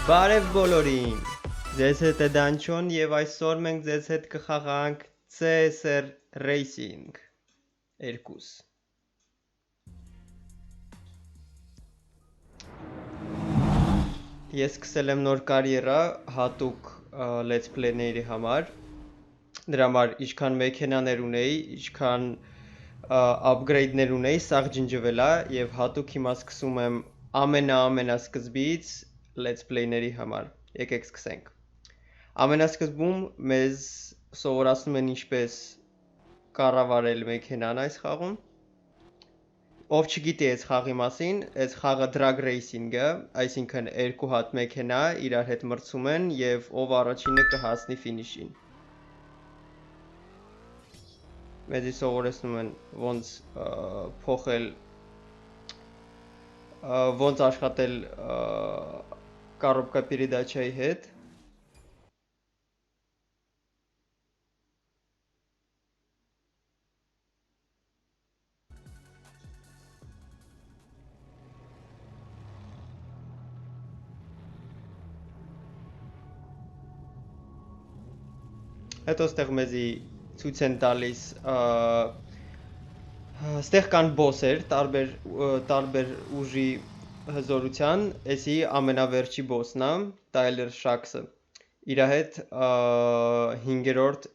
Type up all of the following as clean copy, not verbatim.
Բարև բոլորին, ձեզ հետ է Դանչոն և այսօր մենք ձեզ հետ կխաղանք CSR Racing 2 Ես սկսել եմ նոր կարիերա հատուկ let's play-ների համար դրա համար ինչքան մեքենաներ ունեի, ինչքան upgrade-ներ ունեի, սաղ ջնջվել է և հատուկ հիմա սկսում եմ ամենասկզբից let's play-ների համար եկեք սկսենք Ամենասկզբում մեզ սովորացնում են ինչպես կառավարել մեքենան այս խաղում Ով չգիտի այս խաղի մասին, այս խաղը drag racing-ը, այսինքն երկու հատ մեքենա իրար հետ մրցում են և ով առաջինը կհասնի ֆինիշին Մեզի սովորեցնում են ոնց փոխել ոնց աշխատել коробка передачայի հետ Հետո ստեղ մեզի ցույց են տալիս ստեղ կան բոսեր, տարբեր ուժի հզորության, էսի ամենավերջի բոսն է, Tyler Shaxը Իրա հետ 5-րդ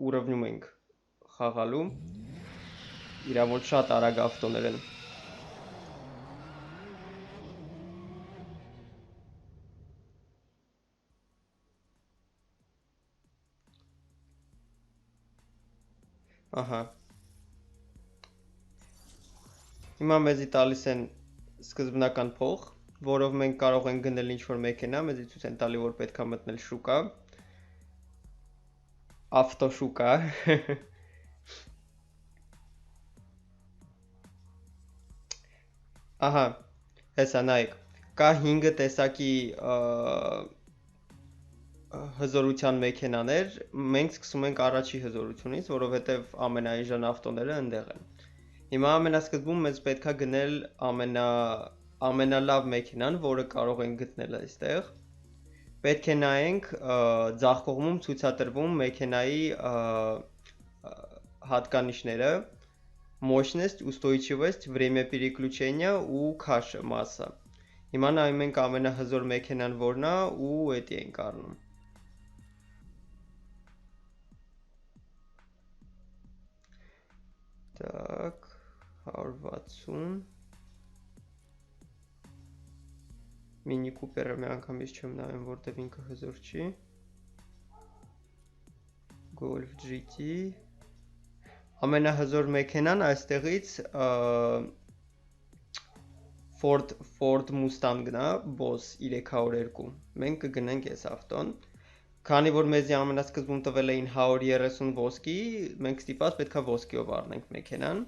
ուռովնում ենք խաղալու Իրա մոտ շատ արագ ավտոներ են Ահա Հիմա մեզի տալիս են սկզբնական փող, որով մենք կարող ենք գնել ինչ-որ մեքենա, մեզի ցույց են տալի, որ պետք է մտնել շուկա, ավտոշուկա Ահա, հեսա նայեք, կա 5 տեսակի հզորության մեքենաներ, մենք սկսում ենք առաջի հզորությունից, որովհետև ամենաէժան ավտոները ընդեղ են Հիմա ամենասկզբում մեզ պետք է գնել ամենալավ մեքենան, որը կարող ենք գտնել այստեղ Պետք է նայենք ձախ կողմում ցույցատրվում մեքենայի հատկանիշները Мощность, устойчивость, время переключения ու քաշը, մասսա Հիմա նայում ենք ամենահզոր մեքենան որն է ու էդի ենք առնում Так, 160 Մինի կուպերը մի անգամից չեմ նայում, որտև ինքը հզոր չի Golf GT Ամենահզոր մեքենան այստեղից Ford Mustang-ն է, Boss 302 Մենք կգնենք այս ավտոն Քանի որ մեզի ամենասկզբում տվել էին 130 ոսկի, մենք ստիպված պետք է ոսկիով առնենք մեքենան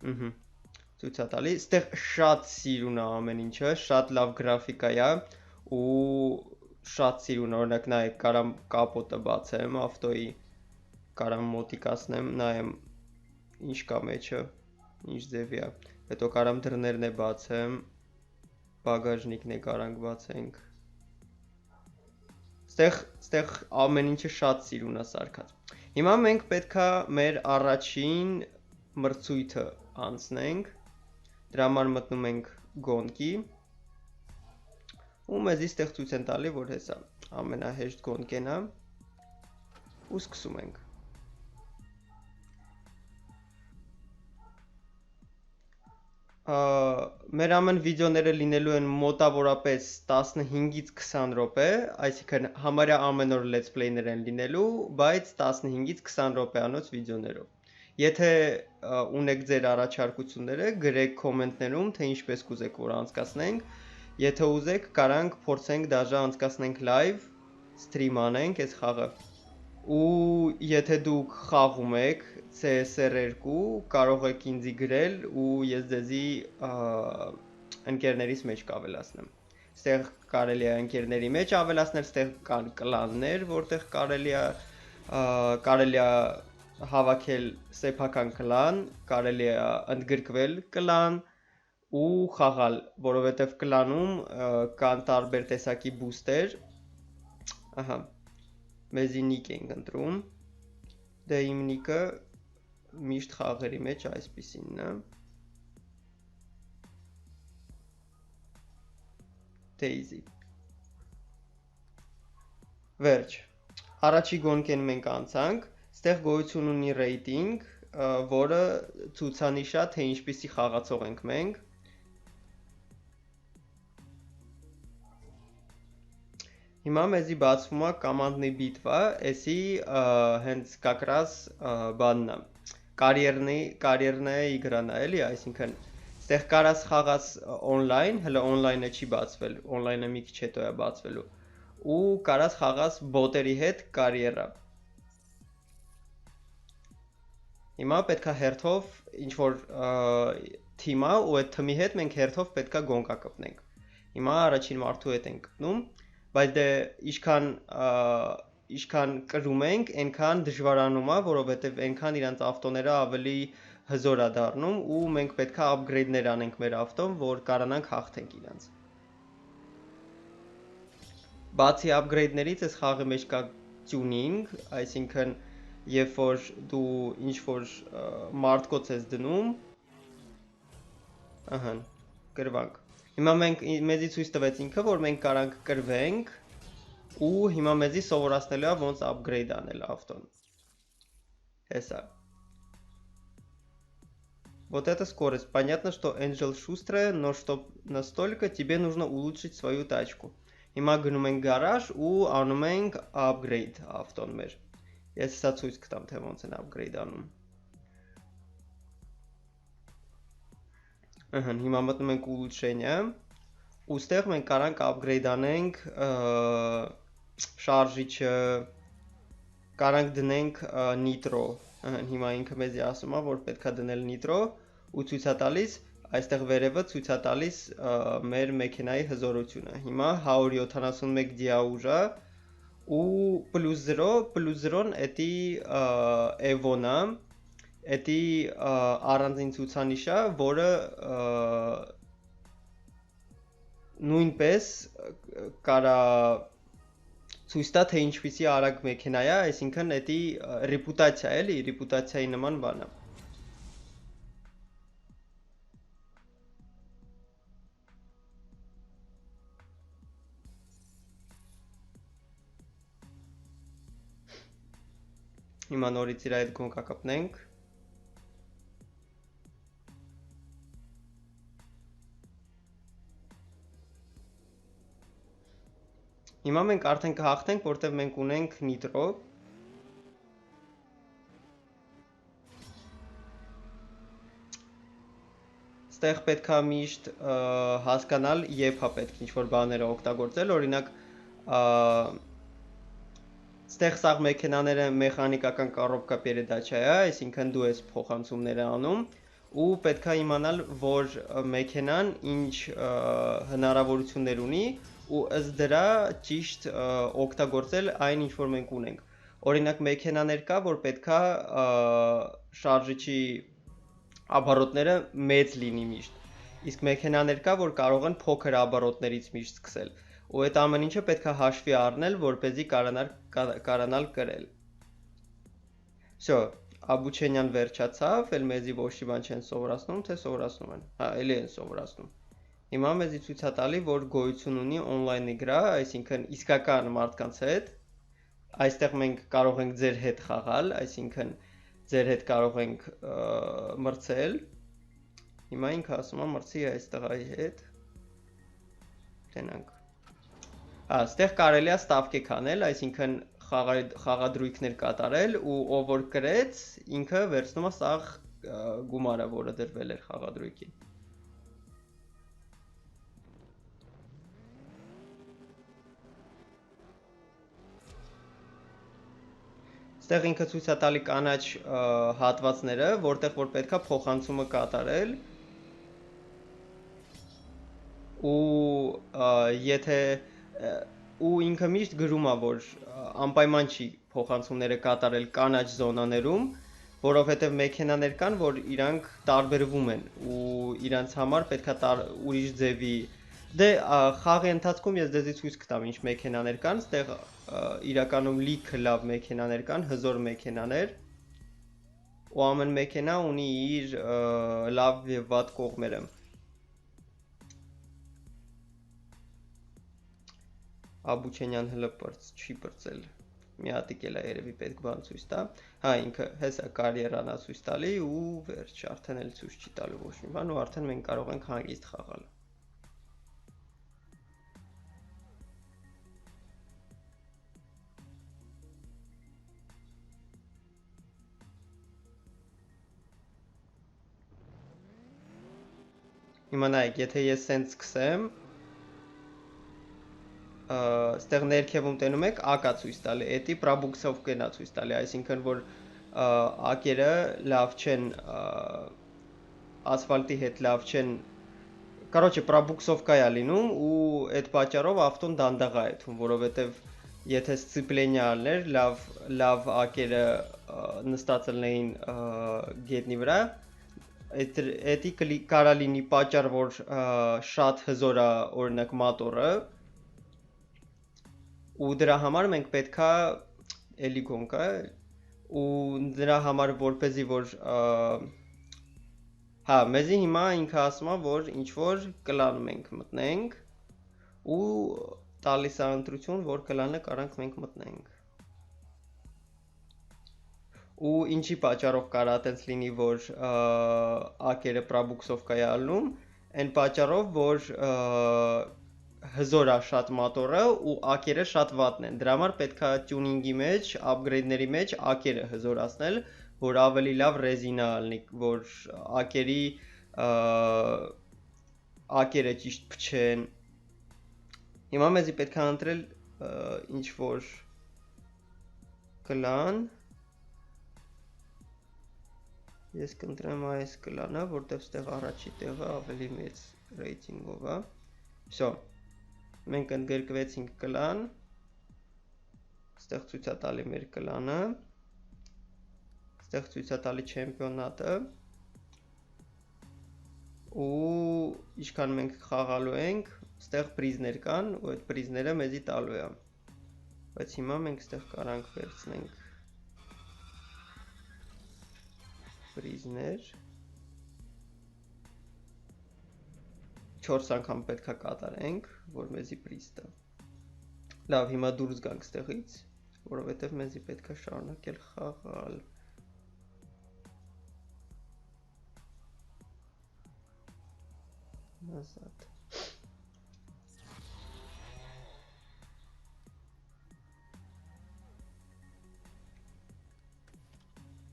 Ցույց է տալի, ստեղ շատ սիրուն է ամեն ինչը, շատ լավ գրաֆիկա է ու շատ սիրուն օրինակ նայեք, կարամ կապոտը բացեմ ավտոյի, կարամ մոտիկացնեմ, նայեմ ինչ կա մեջը, ինչ ձևի է, հետո կարամ դռներն է բացեմ, բագաժնիկն է կարանք բացենք Ստեղ ամեն ինչը շատ սիրուն է սարքած Հիմա մենք պետք է մեր առաջին մրցույթը անցնենք Դրա համար մտնում ենք գոնկի ու մեզի ստեղ ցույց են տալի, որ հեսա ամենահեշտ գոնկեն է ու սկսում ենք Մեր ամեն վիդեոները լինելու են մոտավորապես 15-ից 20 րոպե, այսինքն համարյա ամեն օր let's play-ներ են լինելու, բայց 15-ից 20 րոպեանոց վիդեոներով Եթե ունեք ձեր առաջարկությունները, գրեք կոմենտներում, թե ինչպես կուզեք, որ անցկացնենք Եթե ուզեք, կարանք փորձենք դաժե անցկացնենք live, stream անենք այս խաղը ու եթե դուք խաղում եք CSR2 կարող եք ինձի գրել ու ես ձեզի ընկերներից մեջ կավելացնեմ Ստեղ կարելի է ընկերների մեջ ավելացնել, ստեղ կան կլաններ, որտեղ կարելի է հավաքել սեփական կլան, կարելի է ընդգրկվել կլան ու խաղալ, որովհետև կլանում կան տարբեր տեսակի բուստեր, ահա, մեզի նիկ ենք ընտրում, դե իմ նիկը միշտ խաղերի մեջ այսպիսինն է, Daisy, վերջ, առաջի գոնքեն մենք անցանք, ստեղ գոյություն ունի ռեյտինգ, որը ցուցանիշ է, թե ինչպիսի խաղացող ենք մենք, հիմա մեզի բացվում է կոմանդնի բիտվա, էսի հենց կակրաս բաննա, կարիերնը իգրանա էլի, այսինքն ստեղ կարաս խաղաս օնլայն, հլը օնլայնը չի բացվել, օնլայնը մի քիչ հետո է բացվելու, ու կարաս խաղաս բոտերի հետ կարիերա, հիմա պետքա հերթով ինչ-որ թիմա ու այդ թմի հետ մենք հերթով պետքա գոնկա կպնենք, հիմա առաջին մարդու հետ ենք կպնում, բայց դե իշքան կրում ենք, ենքան դժվարանում է, որովհետև ենքան իրանց ավտոները ավելի հզոր է դառնում ու մենք պետքա upgrade-ներ անենք մեր ավտոն, որ կարանանք հաղթենք իրանց։ Բացի upgrade-ներից այս խաղի մեջ կա tuning, այսինքն երբ որ դու ինչ-որ մարդկոց ես դնում, ահա, կրվանք։ Հիմա մեզի ցույց տվեց ինքը, որ մենք կարանք կրվենք ու հիմա մեզի սովորացնելու է ոնց upgrade անել ավտոն։ Հեսա։ Вот это скорость. Понятно, что Angel шустрая, но чтоб настолько тебе нужно улучшить свою тачку. Հիմա գնում ենք գարաժ ու անում ենք upgrade ավտոն մեր։ Ես հեսա ցույց կտամ, թե ոնց են upgrade անում։ Ահա, հիմա մտնում ենք улучшение, ու ստեղ մենք կարանք upgrade անենք շարժիչը, կարանք դնենք nitro, հիմա ինքը մեզի ասում է, որ պետքա դնել nitro, ու ցույց է տալիս, այստեղ վերևը ցույց է տալիս մեր մեքենայի հզորությունը, հիմա 171 դիաուժ է, ու +0-ն էտի Evo-ն է, Էդի առանձին ցուցանիշ է, որը նույնպես կարա ցույց տա, թե ինչպիսի արագ մեքենա է, այսինքն էդի ռեպուտացիա էլի, ռեպուտացիայի նման բան է։ Հիմա նորից իր այդ գոնկա կպնենք։ Հիմա մենք արդեն կհաղթենք, որտեղ մենք ունենք նիտրո։ Ստեղ պետքա միշտ հասկանալ երբ է պետք ինչ-որ բաները օգտագործել, օրինակ ստեղ սաղ մեքենաները մեխանիկական կառոպկա պերեդաչա է, այսինքն դու ես փոխանցումները անում ու պետքա իմանալ, որ մեքենան ինչ հնարավորություններ ունի ու ըստ դրա ճիշտ օգտագործել այն ինչ որ մենք ունենք։ Օրինակ մեքենաներ կա, որ պետքա շարժիչի աբարոտները մեծ լինի միշտ։ Իսկ մեքենաներ կա, որ կարող են փոքր աբարոտներից միշտ սկսել։ Ու այդ ամեն ինչը պետքա հաշվի առնել, որպեսզի կարանալ կրել։ Всё, обучениան վերջացավ, էլ մեզի ոչ մի բան չեն սովորացնում, թե սովորացնում են։ Հա, էլի են սովորացնում։ Հիմա մեզի ցույց է տալի, որ գոյություն ունի on-line իգրա, այսինքն իսկական մարդկանց հետ։ Այստեղ մենք կարող ենք ձեր հետ խաղալ, այսինքն ձեր հետ կարող ենք մրցել։ Հիմա ինքը ասում է մրցի այստեղի հետ։ Տենանք։ Այստեղ կարելի է ստավկեք անել, այսինքն խաղադրույքներ կատարել ու ով որ կրեց, ինքը վերցնում է սաղ գումարը, որը դրվել էր խաղադրույքին։ Ստեղ ինքը ցույց է տալի կանաչ հատվածները, որտեղ որ պետքա փոխանցումը կատարել։ Ու եթե ու ինքը միշտ գրում է, որ անպայման չի փոխանցումները կատարել կանաչ զոնաներում, որովհետև մեքենաներ կան, որ իրանք տարբերվում են ու իրանց համար պետքա ուրիշ ձևի դե խաղի ընթացքում ես դեզի ցույց կտամ ինչ մեքենաներ կան, այդտեղ իրականում լիքը լավ մեքենաներ կան, հզոր մեքենաներ ու ամեն մեքենա ունի իր լավ եւ վատ կողմերը։ Աբուչենյան հլը չի պրծել։ Մի հատիկ էլ է երևի պետք բան ցույց տա։ Հա, ինքը հեսա կարիերանա ցույց տալի ու վերջ, արդեն էլ ցույց չի տալու ոչ մի բան ու արդեն մենք կարող ենք հանգիստ խաղալ։ Հիմա նայեք, եթե ես սենց սկսեմ, ստեղ ներքևում տենում եք ակա ցույց տալի, էդի պրաբուքսով կենա ցույց տալի, այսինքն որ ակերը լավ չեն ասֆալտի հետ լավ չեն Короче, пробуксовка է լինում ու այդ պատճառով ավտոն դանդաղ է եթում, որովհետև եթե սցիպլենիա ալներ, լավ ակերը նստած լինեին գետնի վրա, էդի կարա լինի պատճառ, որ շատ հզոր է օրինակ մոտորը ու դրա համար մենք պետքա էլի գոնկա ու դրա համար որպեսզի որ հա, մեզի հիմա ինքը ասում է, որ ինչ որ կլան մենք մտնենք ու տալիս է ընտրություն, որ կլանը կարանք մենք մտնենք։ Ու ինչի պատճառով կարա այտենց լինի, որ ակերը պրաբուքսովկա է ալնում, այն պատճառով, որ հզոր է շատ մոտորը ու ակերը շատ վատն են։ Դրա համար պետքա տյունինգի մեջ, upgrade-ների մեջ ակերը հզորացնել, որ ավելի լավ ռեզինա ալնի, որ ակերը ճիշտ փչեն։ Հիմա մեզի պետքա ընտրել ինչ որ կլան։ Ես կընտրեմ այս կլանը, որտեղ ստեղ առաջի տեղը ավելի մեծ ռեյտինգով է։ Всё։ Մենք ընդգրկվեցինք կլան։ Ստեղ ցույց է տալի մեր կլանը։ Ստեղ ցույց է տալի չեմպիոնատը։ Ու ինչքան մենք խաղալու ենք, ստեղ պրիզներ կան, ու այդ պրիզները մեզի տալու է։ Բայց հիմա մենք ստեղ կարանք վերցնենք պրիզներ 4 անգամ պետքա կատարենք, որ մեզի պրիզ տա։ Լավ, հիմա դուրս գանք ստեղից, որովհետև մեզի պետքա շարունակել խաղալ։ Назад։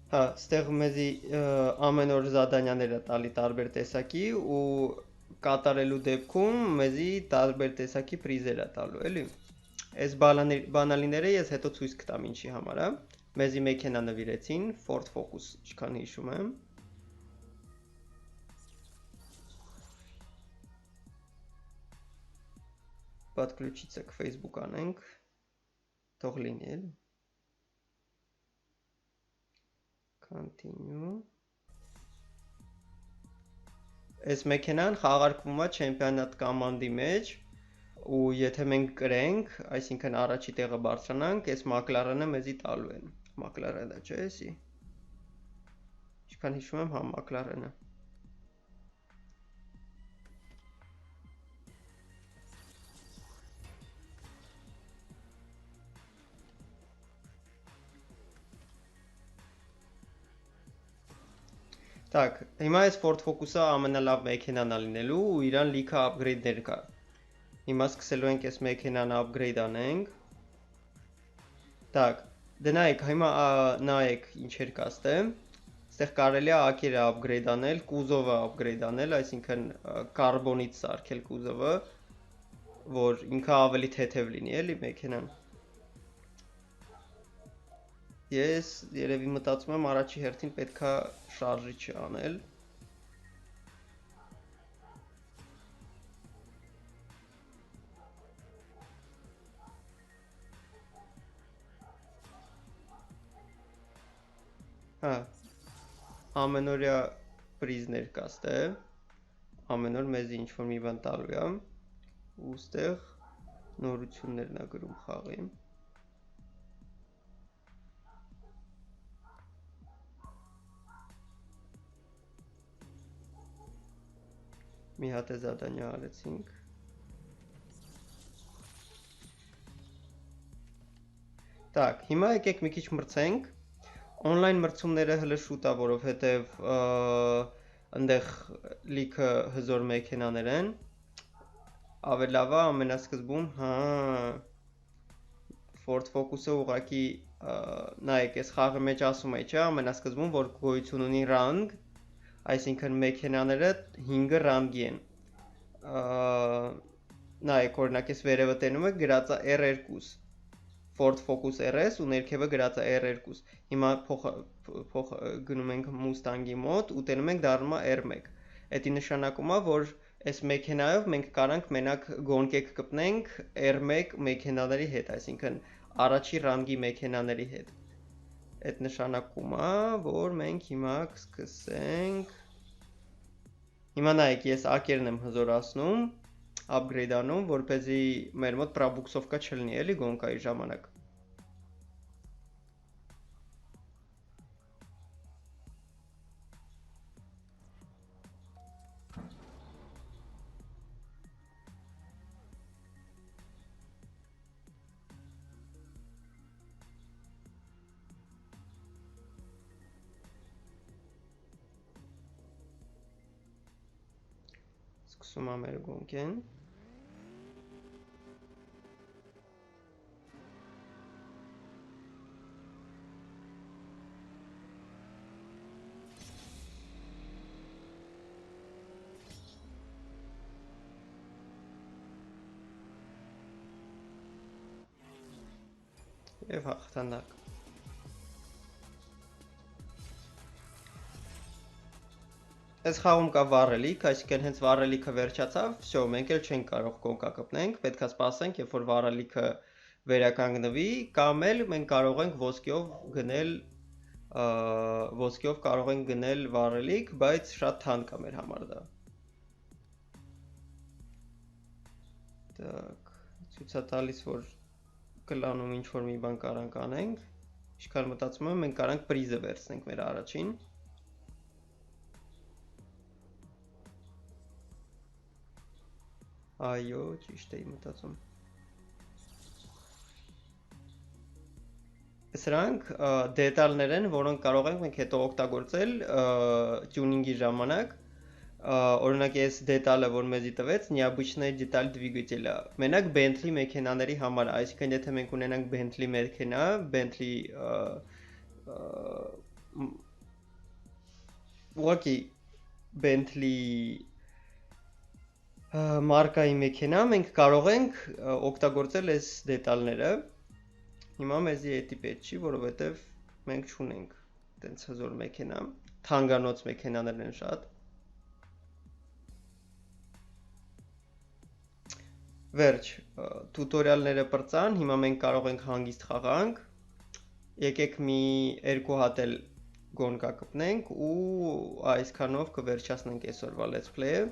Հա, ստեղ մեզի ամեն օր զադանյաները տալի տարբեր տեսակի ու կատարելու դեպքում մեզի տարբեր տեսակի պրիզեր է տալու, էլի։ Այս բանալիները ես հետո ցույց կտամ ինչի համար է։ Մեզի մեքենա նվիրեցին, Ford Focus, ինչքան հիշում եմ։ Подключиться к Facebook անենք, թող լինի էլի։ Continue։ Այս մեքենան խաղարկվում է չեմպիոնատ կոմանդի մեջ ու եթե մենք կրենք, այսինքն առաջի տեղը բարձրանանք, այս մակլարենը մեզի տալու են։ Մակլարենը չէ, էսի։ Ինչքան հիշում եմ, հա, մակլարենը։ Так, հիմա այս Ford Focus-ը ամենալավ մեքենան է լինելու ու իրան լիքը upgrade-ներ կա։ Հիմա սկսելու ենք այս մեքենան upgrade անենք։ Так, դնայեք, հիմա նայեք ինչեր կա ստեղ։ Ստեղ կարելի է ակերը upgrade անել, կուզովը upgrade անել, այսինքն կարբոնից սարքել կուզովը, որ ինքը ավելի թեթև լինի, էլի մեքենան։ Ես երևի մտածում եմ առաջի հերթին պետքա շարժիչը անել։ Հա, ամենօրյա պրիզներ կաստե, ամեն օր մեզ ինչ-որ մի բան տալու է, ու ստեղ նորություններն է գրում խաղի։ Մի հատ է զադանյա արեցինք։ Так, հիմա եկեք մի քիչ մրցենք։ Օնլայն մրցումները հələ շուտ է, որովհետև այնտեղ լիքը հզոր մեքենաներ են։ Ավելի լավ է ամենասկզբում, հա Ford Focus-ը ուղղակի նայեք, այս խաղի մեջ ասում է, չէ, ամենասկզբում որ գոյություն ունի rank, այսինքն մեքենաները 5 ռանգի են։ Նայեք, օրինակ այս վերևը տենում եք գրած է R2 Ford Focus RS ու ներքևը գրած է R2։ Հիմա գնում ենք Mustang-ի մոտ ու տենում ենք դառնում է R1։ Էդի նշանակում է, որ այս մեքենայով մենք կարանք մենակ գոնկեք կպնենք R1 մեքենաների հետ, այսինքն առաջի ռանգի մեքենաների հետ։ Այդ նշանակում է, որ մենք հիմա կսկսենք։ Հիմա նայեք, ես ակերն եմ հզորացնում, upgrade անում, որպեսզի մեր մոտ պրոբուքսովկա չլինի, էլի գոնկայի ժամանակ։ Սկսում է մեր գոնկեն։ Եվ հաղթանակ։ Այս խաղում կա վառելիք, այսինքն հենց վառելիքը վերջացավ, всё, մենք էլ չենք կարող գոնկա կպնենք, պետք է սպասենք, երբ որ վառելիքը վերականգնվի, կամ էլ մենք կարող ենք ոսկեով կարող ենք գնել վառելիք, բայց շատ թանկ է մեր համար դա։ Так, ցույց է տալիս, որ կլանում ինչ-որ մի բան կարանք անենք, ինչքան մտածում եմ, մենք կարանք պրիզը վերցնենք մեր առաջին։ Այո, ճիշտ էի մտածում։ Սրանք դետալներ են, որոնք կարող ենք մենք հետո օգտագործել տյունինգի ժամանակ։ Օրինակ այս դետալը, որ մեզի տվեց, необычная деталь двигателя։ Մենակ Bentley մեքենաների համար, այսինքն եթե մենք ունենանք Bentley մեքենա, Bentley ուղղակի Bentley մարկայի մեքենա, մենք կարող ենք օգտագործել այս դետալները։ Հիմա մեզի էդի պետք չի, որովհետև մենք չունենք այդպես հզոր մեքենա, թանգանոց մեքենաներն են շատ։ Վերջ, տուտորիալները պրծան, հիմա մենք կարող ենք հանգիստ խաղանք, եկեք մի 2 հատ էլ գոնկա կպնենք ու այսքանով կվերջացնենք այսօրվա let's play-ը։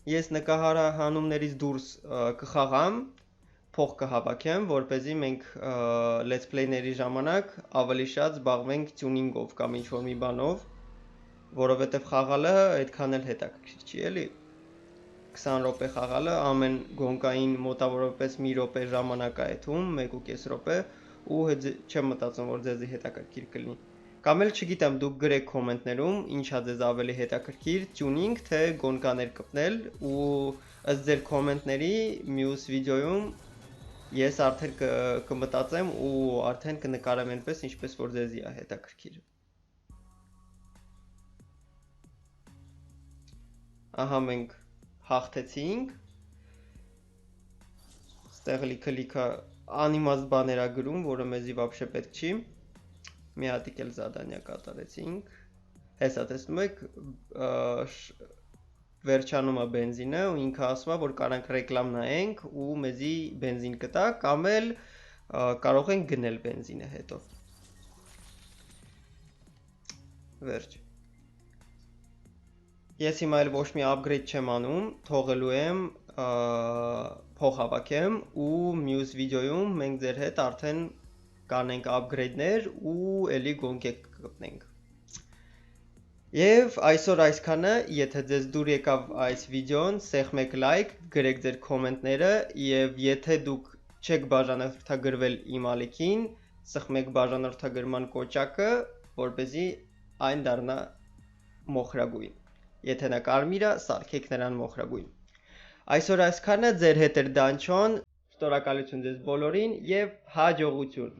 Ես նկարահանումներից դուրս կխաղամ, փող կհավաքեմ, որպեսզի մենք let's play-ների ժամանակ ավելի շատ զբաղվենք տյունինգով կամ ինչ-որ մի բանով, որովհետև խաղալը այդքան էլ հետաքրքիր չի, էլի։ 20 րոպե խաղալը ամեն գոնկային մոտավորապես մի րոպե ժամանակ է եթում, 1.5 րոպե, ու չեմ մտածում, որ ձեզի հետաքրքիր կլինի։ Կամ էլ չգիտեմ, դուք գրեք կոմենտներում, ինչա ձեզ ավելի հետաքրքիր, տյունինգ թե գոնկաներ կպնել, ու ըստ ձեր կոմենտների մյուս վիդեոյում ես արդեն կմտածեմ ու արդեն կնկարեմ այնպես, ինչպես որ ձեզի է հետաքրքիր։ Ահա մենք հաղթեցինք։ Ստեղ լիքը անիմաստ բաներ ա գրում, որը մեզի вообще պետք չի։ Մի հատիկ էլ զադանյա կատարեցինք։ Հեսա տեսնում եք վերջանում է բենզինը ու ինքը ասում է, որ կարանք ռեկլամ նայենք ու մեզի բենզին կտա կամ էլ կարող ենք գնել բենզինը հետո։ Վերջ։ Ես հիմա էլ ոչ մի upgrade չեմ անում, թողելու եմ փող հավաքեմ ու մյուս վիդեոյում մենք ձեր հետ արդեն կանենք upgrade-ներ ու էլի գոնկեկ կգտնենք։ Եվ այսօր այսքանը, եթե ձեզ դուր եկավ այս վիդեոն, սեղմեք լայք, գրեք ձեր կոմենտները եւ եթե դուք չեք բաժանորդագրվել իմ ալիքին, սեղմեք բաժանորդագրման կոճակը, որպեսզի այն դառնա մոխրագույն։ Եթե նա կարմիր է, սարքեք նրան մոխրագույն։ Այսօր այսքանը, ձեր հետ էր Դանչոն, շնորհակալություն ձեզ բոլորին եւ հաջողություն։